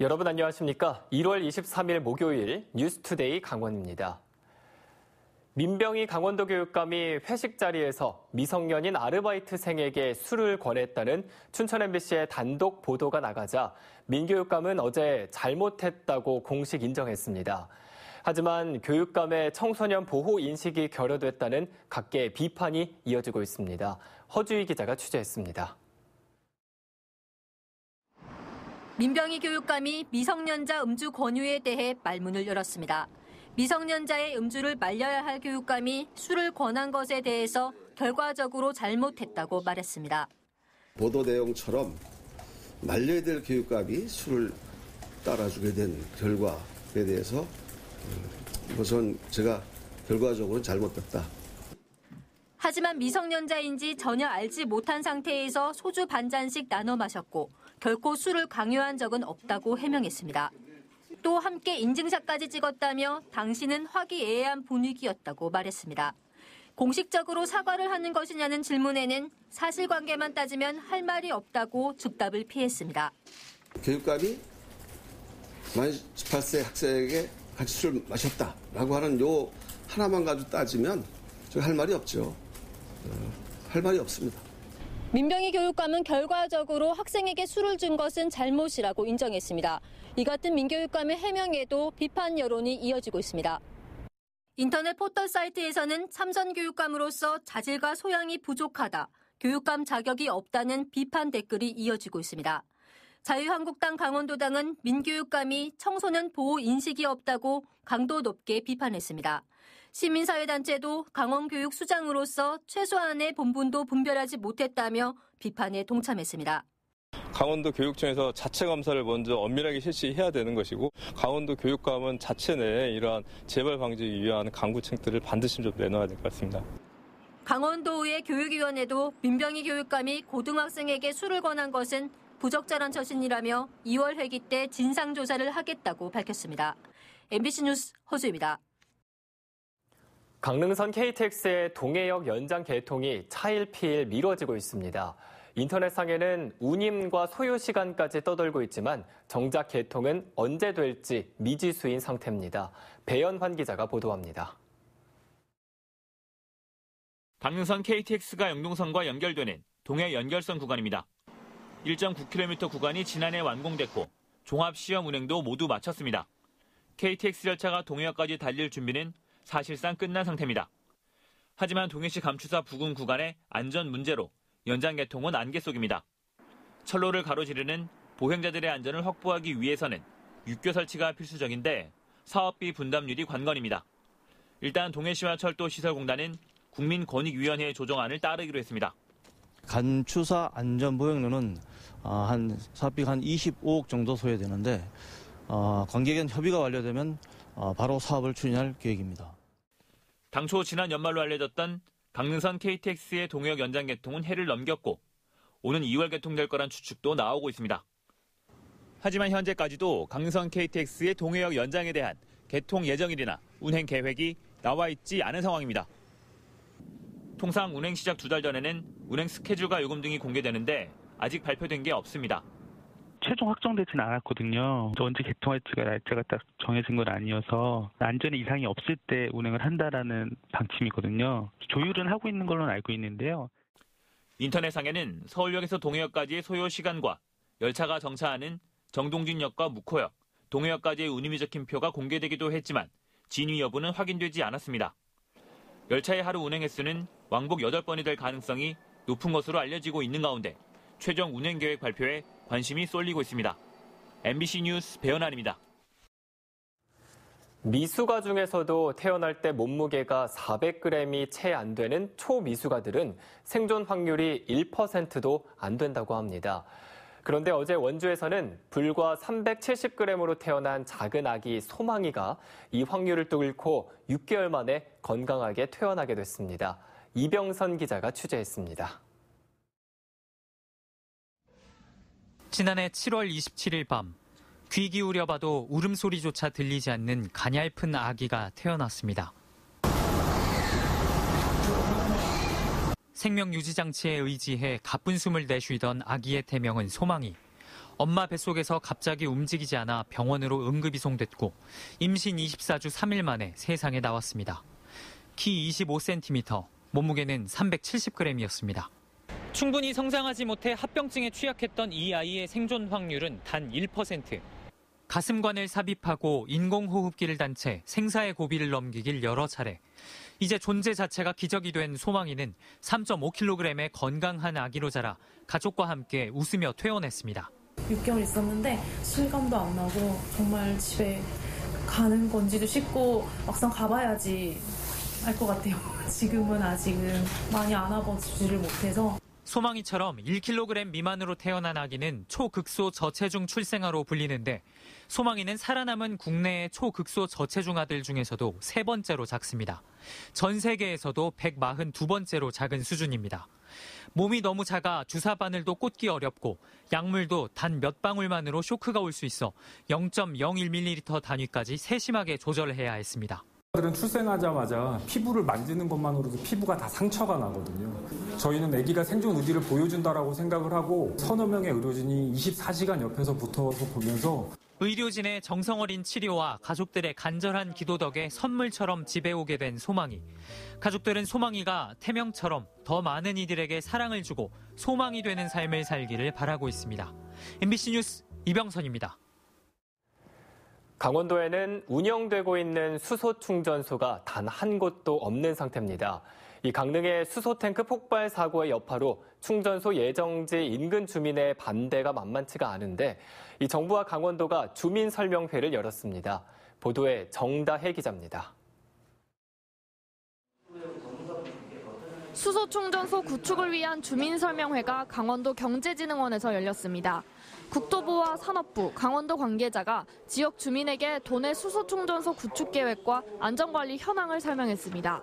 여러분 안녕하십니까? 1월 23일 목요일 뉴스투데이 강원입니다. 민병희 강원도 교육감이 회식 자리에서 미성년인 아르바이트생에게 술을 권했다는 춘천 MBC의 단독 보도가 나가자 민 교육감은 어제 잘못했다고 공식 인정했습니다. 하지만 교육감의 청소년 보호 인식이 결여됐다는 각계의 비판이 이어지고 있습니다. 허주희 기자가 취재했습니다. 민병희 교육감이 미성년자 음주 권유에 대해 말문을 열었습니다. 미성년자의 음주를 말려야 할 교육감이 술을 권한 것에 대해서 결과적으로 잘못했다고 말했습니다. 보도 내용처럼 말려야 될 교육감이 술을 따라주게 된 결과에 대해서 우선 제가 결과적으로는 잘못됐다. 하지만 미성년자인지 전혀 알지 못한 상태에서 소주 반 잔씩 나눠 마셨고 결코 술을 강요한 적은 없다고 해명했습니다. 또 함께 인증샷까지 찍었다며 당신은 화기애애한 분위기였다고 말했습니다. 공식적으로 사과를 하는 것이냐는 질문에는 사실관계만 따지면 할 말이 없다고 즉답을 피했습니다. 교육감이 만 18세 학생에게 같이 술 마셨다라고 하는 요 하나만 가지고 따지면 제가 할 말이 없죠. 할 말이 없습니다. 민병희 교육감은 결과적으로 학생에게 술을 준 것은 잘못이라고 인정했습니다. 이 같은 민 교육감의 해명에도 비판 여론이 이어지고 있습니다. 인터넷 포털 사이트에서는 참선 교육감으로서 자질과 소양이 부족하다, 교육감 자격이 없다는 비판 댓글이 이어지고 있습니다. 자유한국당 강원도당은 민 교육감이 청소년 보호 인식이 없다고 강도 높게 비판했습니다. 시민사회단체도 강원교육수장으로서 최소한의 본분도 분별하지 못했다며 비판에 동참했습니다. 강원도 교육청에서 자체 검사를 먼저 엄밀하게 실시해야 되는 것이고 강원도 교육감은 자체 내에 이러한 재발 방지를 위한 강구책들을 반드시 좀 내놔야 될 것 같습니다. 강원도의회 교육위원회도 민병희 교육감이 고등학생에게 술을 권한 것은 부적절한 처신이라며 2월 회기 때 진상조사를 하겠다고 밝혔습니다. MBC 뉴스 허수입니다. 강릉선 KTX의 동해역 연장 개통이 차일피일 미뤄지고 있습니다. 인터넷상에는 운임과 소요 시간까지 떠돌고 있지만 정작 개통은 언제 될지 미지수인 상태입니다. 배연환 기자가 보도합니다. 강릉선 KTX가 영동선과 연결되는 동해 연결선 구간입니다. 1.9km 구간이 지난해 완공됐고 종합시험 운행도 모두 마쳤습니다. KTX 열차가 동해역까지 달릴 준비는 사실상 끝난 상태입니다. 하지만 동해시 감추사 부근 구간의 안전 문제로 연장 개통은 안개 속입니다. 철로를 가로지르는 보행자들의 안전을 확보하기 위해서는 육교 설치가 필수적인데 사업비 분담률이 관건입니다. 일단 동해시와 철도시설공단은 국민권익위원회의 조정안을 따르기로 했습니다. 감추사 안전보행로는 사업비가 한 25억 정도 소요되는데 관계기관 협의가 완료되면 바로 사업을 추진할 계획입니다. 당초 지난 연말로 알려졌던 강릉선 KTX의 동해역 연장 개통은 해를 넘겼고 오는 2월 개통될 거란 추측도 나오고 있습니다. 하지만 현재까지도 강릉선 KTX의 동해역 연장에 대한 개통 예정일이나 운행 계획이 나와 있지 않은 상황입니다. 통상 운행 시작 2달 전에는 운행 스케줄과 요금 등이 공개되는데 아직 발표된 게 없습니다. 최종 확정되지는 않았거든요. 언제 개통할지가 날짜가 딱 정해진 건 아니어서 안전에 이상이 없을 때 운행을 한다라는 방침이거든요. 조율은 하고 있는 걸로는 알고 있는데요. 인터넷상에는 서울역에서 동해역까지의 소요 시간과 열차가 정차하는 정동진역과 묵호역, 동해역까지의 운임이 적힌 표가 공개되기도 했지만 진위 여부는 확인되지 않았습니다. 열차의 하루 운행 횟수는 왕복 8번이 될 가능성이 높은 것으로 알려지고 있는 가운데 최종 운행 계획 발표에 관심이 쏠리고 있습니다. MBC 뉴스 배연환입니다. 미수가 중에서도 태어날 때 몸무게가 400g이 채 안 되는 초미수가들은 생존 확률이 1%도 안 된다고 합니다. 그런데 어제 원주에서는 불과 370g으로 태어난 작은 아기 소망이가 이 확률을 뚫고 6개월 만에 건강하게 퇴원하게 됐습니다. 이병선 기자가 취재했습니다. 지난해 7월 27일 밤, 귀 기울여 봐도 울음소리조차 들리지 않는 가냘픈 아기가 태어났습니다. 생명유지장치에 의지해 가쁜 숨을 내쉬던 아기의 태명은 소망이. 엄마 뱃속에서 갑자기 움직이지 않아 병원으로 응급 이송됐고 임신 24주 3일 만에 세상에 나왔습니다. 키 25cm, 몸무게는 370g이었습니다. 충분히 성장하지 못해 합병증에 취약했던 이 아이의 생존 확률은 단 1%. 가슴관을 삽입하고 인공호흡기를 단 채 생사의 고비를 넘기길 여러 차례. 이제 존재 자체가 기적이 된 소망이는 3.5kg의 건강한 아기로 자라 가족과 함께 웃으며 퇴원했습니다. 6개월 있었는데 실감도 안 나고 정말 집에 가는 건지도 싶고 막상 가봐야지 알 것 같아요. 지금은 아직은 많이 안아보지를 못해서. 소망이처럼 1kg 미만으로 태어난 아기는 초극소 저체중 출생아로 불리는데 소망이는 살아남은 국내의 초극소 저체중 아들 중에서도 3번째로 작습니다. 전 세계에서도 142번째로 작은 수준입니다. 몸이 너무 작아 주사 바늘도 꽂기 어렵고 약물도 단 몇 방울만으로 쇼크가 올 수 있어 0.01ml 단위까지 세심하게 조절해야 했습니다. 들은 출생하자마자 피부를 만지는 것만으로도 피부가 다 상처가 나거든요. 저희는 아기가 생존 의지를 보여준다라고 생각을 하고 서너 명의 의료진이 24시간 옆에서 붙어서 보면서 의료진의 정성 어린 치료와 가족들의 간절한 기도 덕에 선물처럼 집에 오게 된 소망이. 가족들은 소망이가 태명처럼 더 많은 이들에게 사랑을 주고 소망이 되는 삶을 살기를 바라고 있습니다. MBC 뉴스 이병선입니다. 강원도에는 운영되고 있는 수소 충전소가 단 한 곳도 없는 상태입니다. 이 강릉의 수소 탱크 폭발 사고의 여파로 충전소 예정지 인근 주민의 반대가 만만치가 않은데 이 정부와 강원도가 주민 설명회를 열었습니다. 보도에 정다혜 기자입니다. 수소 충전소 구축을 위한 주민 설명회가 강원도 경제진흥원에서 열렸습니다. 국토부와 산업부, 강원도 관계자가 지역 주민에게 도내 수소 충전소 구축 계획과 안전관리 현황을 설명했습니다.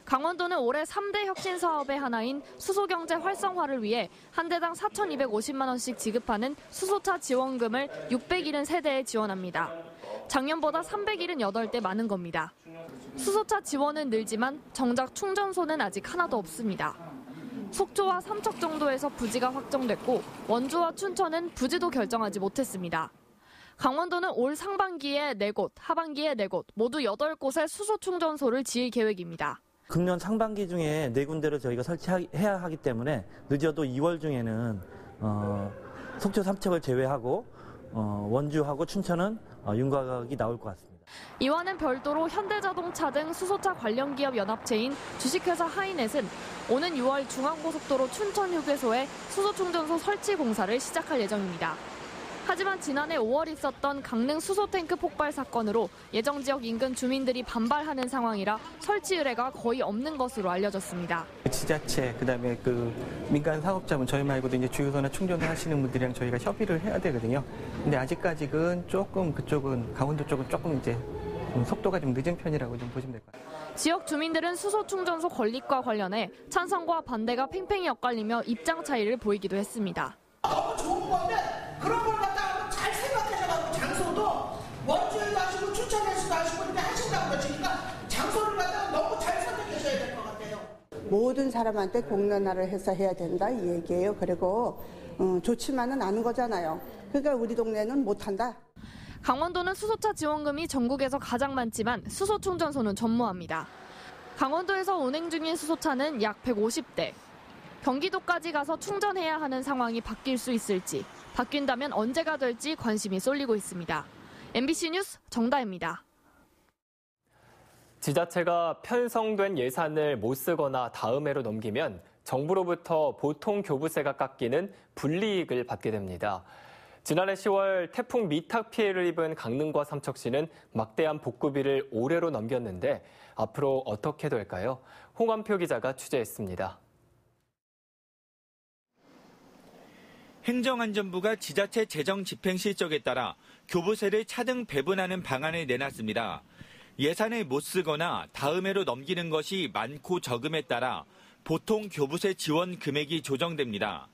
강원도는 올해 3대 혁신 사업의 하나인 수소경제 활성화를 위해 한 대당 4,250만 원씩 지급하는 수소차 지원금을 673대에 지원합니다. 작년보다 378대 많은 겁니다. 수소차 지원은 늘지만 정작 충전소는 아직 하나도 없습니다. 속초와 삼척 정도에서 부지가 확정됐고 원주와 춘천은 부지도 결정하지 못했습니다. 강원도는 올 상반기에 4곳, 하반기에 4곳, 모두 8곳의 수소 충전소를 지을 계획입니다. 금년 상반기 중에 4군데를 저희가 설치해야 하기 때문에 늦어도 2월 중에는 속초 삼척을 제외하고 원주하고 춘천은 윤곽이 나올 것 같습니다. 이와는 별도로 현대자동차 등 수소차 관련 기업 연합체인 주식회사 하이넷은 오는 6월 중앙고속도로 춘천 휴게소에 수소충전소 설치 공사를 시작할 예정입니다. 하지만 지난해 5월 있었던 강릉 수소탱크 폭발 사건으로 예정지역 인근 주민들이 반발하는 상황이라 설치 의뢰가 거의 없는 것으로 알려졌습니다. 지자체, 그다음에 민간 사업자분 저희 말고도 이제 주유소나 충전을 하시는 분들이랑 저희가 협의를 해야 되거든요. 근데 아직까지는 조금 그쪽은 강원도 쪽은 조금 이제 속도가 좀 늦은 편이라고 좀 보시면 될 것 같아요. 지역 주민들은 수소 충전소 건립과 관련해 찬성과 반대가 팽팽히 엇갈리며 입장 차이를 보이기도 했습니다. 너무 좋은 건데 그런 걸 갖다가 잘 생각하셔가지고 장소도 원주에도 하시고 춘천에서도 하시고 이렇게 하신다는 거지. 그러니까 장소를 갖다가 너무 잘 선택하셔야 될 것 같아요. 모든 사람한테 공론화를 해서 해야 된다 이 얘기예요. 그리고 좋지만은 않은 거잖아요. 그러니까 우리 동네는 못한다. 강원도는 수소차 지원금이 전국에서 가장 많지만 수소 충전소는 전무합니다. 강원도에서 운행 중인 수소차는 약 150대. 경기도까지 가서 충전해야 하는 상황이 바뀔 수 있을지, 바뀐다면 언제가 될지 관심이 쏠리고 있습니다. MBC 뉴스 정다혜입니다. 지자체가 편성된 예산을 못 쓰거나 다음 해로 넘기면 정부로부터 보통 교부세가 깎이는 불이익을 받게 됩니다. 지난해 10월 태풍 미탁 피해를 입은 강릉과 삼척시는 막대한 복구비를 올해로 넘겼는데 앞으로 어떻게 될까요? 홍원표 기자가 취재했습니다. 행정안전부가 지자체 재정 집행 실적에 따라 교부세를 차등 배분하는 방안을 내놨습니다. 예산을 못 쓰거나 다음 해로 넘기는 것이 많고 적음에 따라 보통 교부세 지원 금액이 조정됩니다.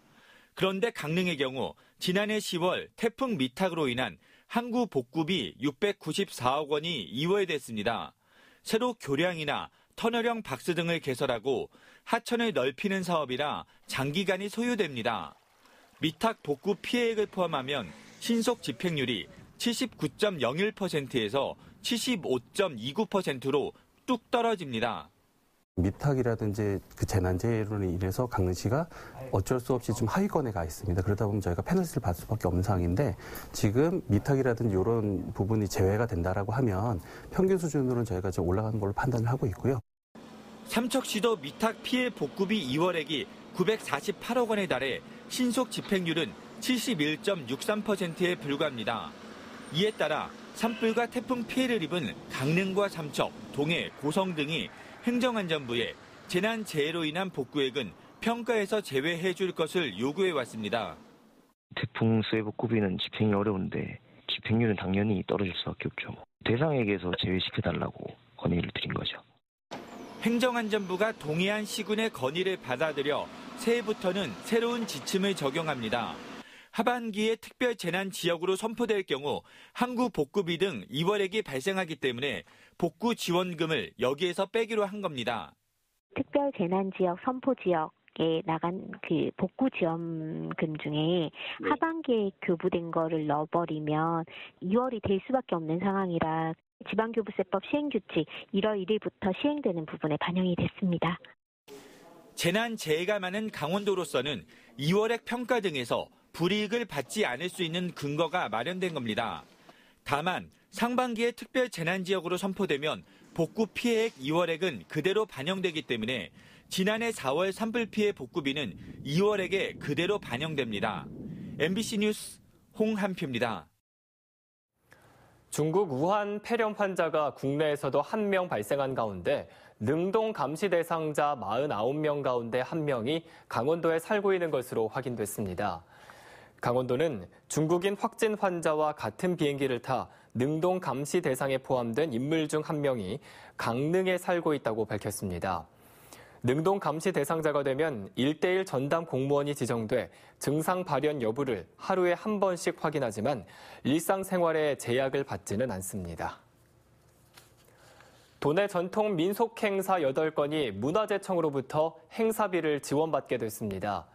그런데 강릉의 경우 지난해 10월 태풍 미탁으로 인한 항구 복구비 694억 원이 이월됐습니다. 새로 교량이나 터널형 박스 등을 개설하고 하천을 넓히는 사업이라 장기간이 소요됩니다. 미탁 복구 피해액을 포함하면 신속 집행률이 79.01%에서 75.29%로 뚝 떨어집니다. 미탁이라든지 그 재난재해로 인해서 강릉시가 어쩔 수 없이 좀 하위권에 가 있습니다. 그러다 보면 저희가 페널티를 받을 수밖에 없는 상황인데 지금 미탁이라든지 이런 부분이 제외가 된다라고 하면 평균 수준으로는 저희가 좀 올라가는 걸로 판단을 하고 있고요. 삼척시도 미탁 피해 복구비 2월액이 948억 원에 달해 신속 집행률은 71.63%에 불과합니다. 이에 따라 산불과 태풍 피해를 입은 강릉과 삼척, 동해, 고성 등이 행정안전부에 재난재해로 인한 복구액은 평가에서 제외해 줄 것을 요구해 왔습니다. 태풍 수해 복구비는 집행이 어려운데 집행률은 당연히 떨어질 수밖에 없죠. 대상에게서 제외시켜달라고 건의를 드린 거죠. 행정안전부가 동해안 시군의 건의를 받아들여 새해부터는 새로운 지침을 적용합니다. 하반기에 특별재난지역으로 선포될 경우 항구 복구비 등 2월액이 발생하기 때문에 복구 지원금을 여기에서 빼기로 한 겁니다. 특별재난지역 선포지역에 나간 그 복구 지원금 중에 하반기에 교부된 거를 넣어버리면 2월이 될 수밖에 없는 상황이라 지방교부세법 시행규칙 1월 1일부터 시행되는 부분에 반영이 됐습니다. 재난재해가 많은 강원도로서는 2월액 평가 등에서 불이익을 받지 않을 수 있는 근거가 마련된 겁니다. 다만 상반기에 특별재난지역으로 선포되면 복구 피해액 2월액은 그대로 반영되기 때문에 지난해 4월 산불 피해 복구비는 2월액에 그대로 반영됩니다. MBC 뉴스 홍한표입니다. 중국 우한 폐렴 환자가 국내에서도 1명 발생한 가운데 능동 감시 대상자 49명 가운데 1명이 강원도에 살고 있는 것으로 확인됐습니다. 강원도는 중국인 확진 환자와 같은 비행기를 타 능동 감시 대상에 포함된 인물 중 1명이 강릉에 살고 있다고 밝혔습니다. 능동 감시 대상자가 되면 1:1 전담 공무원이 지정돼 증상 발현 여부를 하루에 한 번씩 확인하지만 일상생활에 제약을 받지는 않습니다. 도내 전통 민속 행사 8건이 문화재청으로부터 행사비를 지원받게 됐습니다.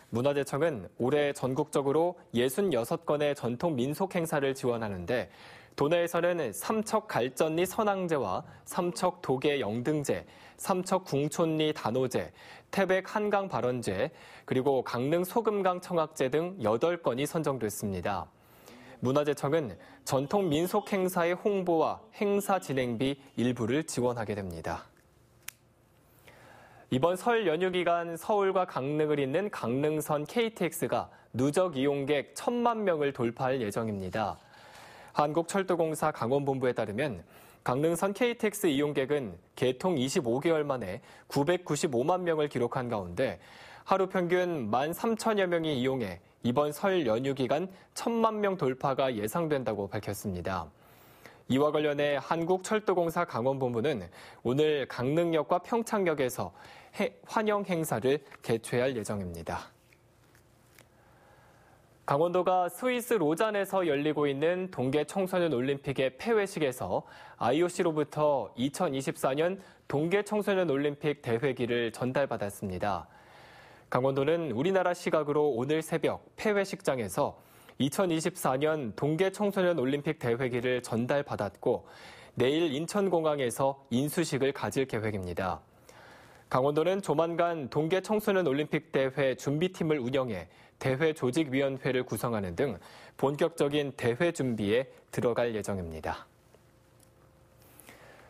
문화재청은 올해 전국적으로 66건의 전통 민속 행사를 지원하는데 도내에서는 삼척 갈전리 선앙제와 삼척 도계 영등제, 삼척 궁촌리 단오제, 태백 한강 발원제, 그리고 강릉 소금강 청학제 등 8건이 선정됐습니다. 문화재청은 전통 민속 행사의 홍보와 행사 진행비 일부를 지원하게 됩니다. 이번 설 연휴 기간 서울과 강릉을 잇는 강릉선 KTX가 누적 이용객 1,000만 명을 돌파할 예정입니다. 한국철도공사 강원본부에 따르면 강릉선 KTX 이용객은 개통 25개월 만에 995만 명을 기록한 가운데 하루 평균 13,000여 명이 이용해 이번 설 연휴 기간 1,000만 명 돌파가 예상된다고 밝혔습니다. 이와 관련해 한국철도공사 강원본부는 오늘 강릉역과 평창역에서 환영 행사를 개최할 예정입니다. 강원도가 스위스 로잔에서 열리고 있는 동계 청소년 올림픽의 폐회식에서 IOC로부터 2024년 동계 청소년 올림픽 대회기를 전달받았습니다. 강원도는 우리나라 시각으로 오늘 새벽 폐회식장에서 2024년 동계 청소년 올림픽 대회기를 전달받았고 내일 인천공항에서 인수식을 가질 계획입니다. 강원도는 조만간 동계 청소년 올림픽 대회 준비팀을 운영해 대회 조직위원회를 구성하는 등 본격적인 대회 준비에 들어갈 예정입니다.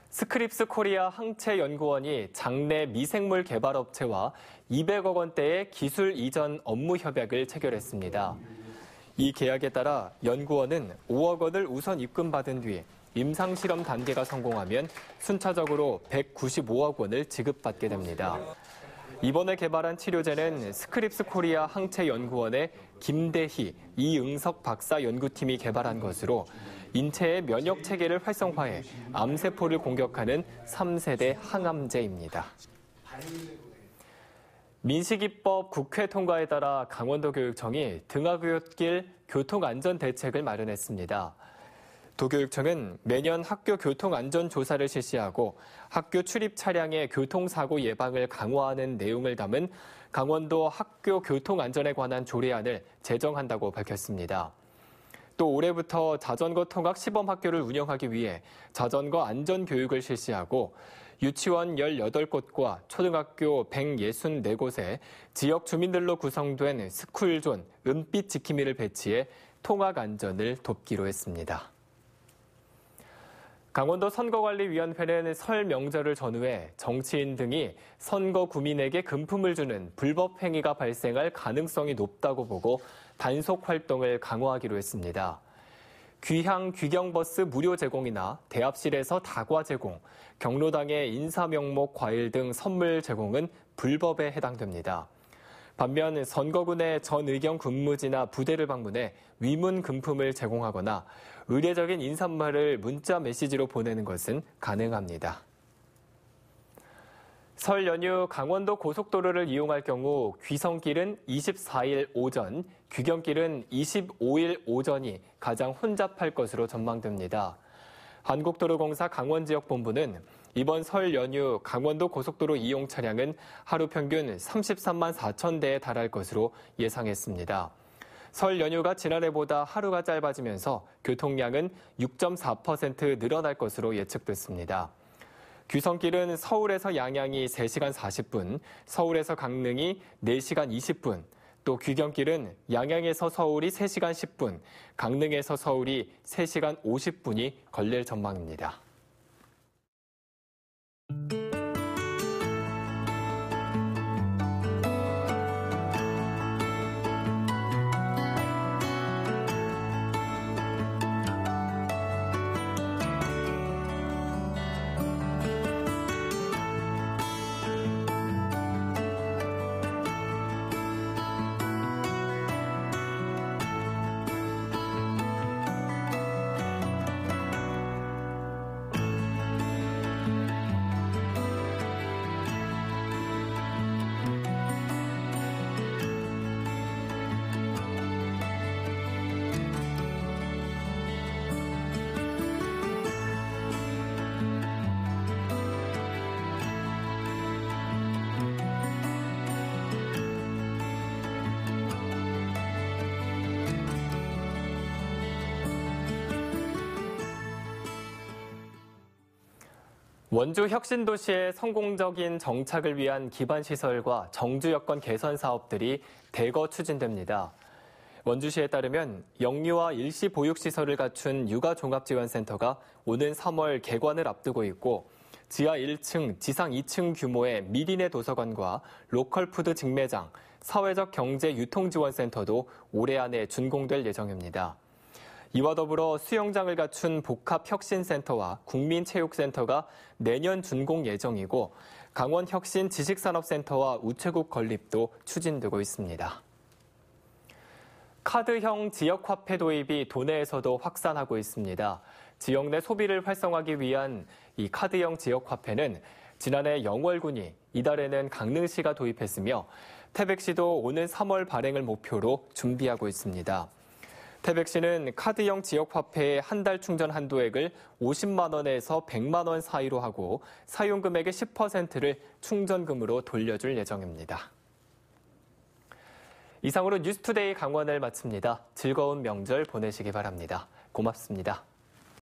스크립스 코리아 항체연구원이 장내 미생물 개발업체와 200억 원대의 기술 이전 업무 협약을 체결했습니다. 이 계약에 따라 연구원은 5억 원을 우선 입금받은 뒤 임상실험 단계가 성공하면 순차적으로 195억 원을 지급받게 됩니다. 이번에 개발한 치료제는 스크립스 코리아 항체연구원의 김대희, 이응석 박사 연구팀이 개발한 것으로 인체의 면역 체계를 활성화해 암세포를 공격하는 3세대 항암제입니다. 민식이법 국회 통과에 따라 강원도교육청이 등하굣길 교통안전대책을 마련했습니다. 도교육청은 매년 학교 교통안전조사를 실시하고 학교 출입 차량의 교통사고 예방을 강화하는 내용을 담은 강원도 학교 교통안전에 관한 조례안을 제정한다고 밝혔습니다. 또 올해부터 자전거 통학 시범학교를 운영하기 위해 자전거 안전교육을 실시하고 유치원 18곳과 초등학교 164곳에 지역 주민들로 구성된 스쿨존, 은빛 지킴이를 배치해 통학 안전을 돕기로 했습니다. 강원도 선거관리위원회는 설 명절을 전후해 정치인 등이 선거 구민에게 금품을 주는 불법 행위가 발생할 가능성이 높다고 보고 단속 활동을 강화하기로 했습니다. 귀향 귀경버스 무료 제공이나 대합실에서 다과 제공, 경로당의 인사명목 과일 등 선물 제공은 불법에 해당됩니다. 반면 선거군의 전 의경 근무지나 부대를 방문해 위문 금품을 제공하거나 의례적인 인사말을 문자 메시지로 보내는 것은 가능합니다. 설 연휴 강원도 고속도로를 이용할 경우 귀성길은 24일 오전, 귀경길은 25일 오전이 가장 혼잡할 것으로 전망됩니다. 한국도로공사 강원지역본부는 이번 설 연휴 강원도 고속도로 이용 차량은 하루 평균 33만 4천 대에 달할 것으로 예상했습니다. 설 연휴가 지난해보다 하루가 짧아지면서 교통량은 6.4% 늘어날 것으로 예측됐습니다. 귀성길은 서울에서 양양이 3시간 40분, 서울에서 강릉이 4시간 20분, 또 귀경길은 양양에서 서울이 3시간 10분, 강릉에서 서울이 3시간 50분이 걸릴 전망입니다. 원주 혁신도시의 성공적인 정착을 위한 기반시설과 정주 여건 개선 사업들이 대거 추진됩니다. 원주시에 따르면 영유아 일시 보육시설을 갖춘 육아종합지원센터가 오는 3월 개관을 앞두고 있고 지하 1층, 지상 2층 규모의 미리네 도서관과 로컬푸드 직매장, 사회적 경제 유통지원센터도 올해 안에 준공될 예정입니다. 이와 더불어 수영장을 갖춘 복합혁신센터와 국민체육센터가 내년 준공 예정이고 강원혁신지식산업센터와 우체국 건립도 추진되고 있습니다. 카드형 지역화폐 도입이 도내에서도 확산하고 있습니다. 지역 내 소비를 활성화하기 위한 이 카드형 지역화폐는 지난해 영월군이, 이달에는 강릉시가 도입했으며 태백시도 오는 3월 발행을 목표로 준비하고 있습니다. 태백시는 카드형 지역화폐의 한 달 충전 한도액을 50만 원에서 100만 원 사이로 하고 사용 금액의 10%를 충전금으로 돌려줄 예정입니다. 이상으로 뉴스투데이 강원을 마칩니다. 즐거운 명절 보내시기 바랍니다. 고맙습니다.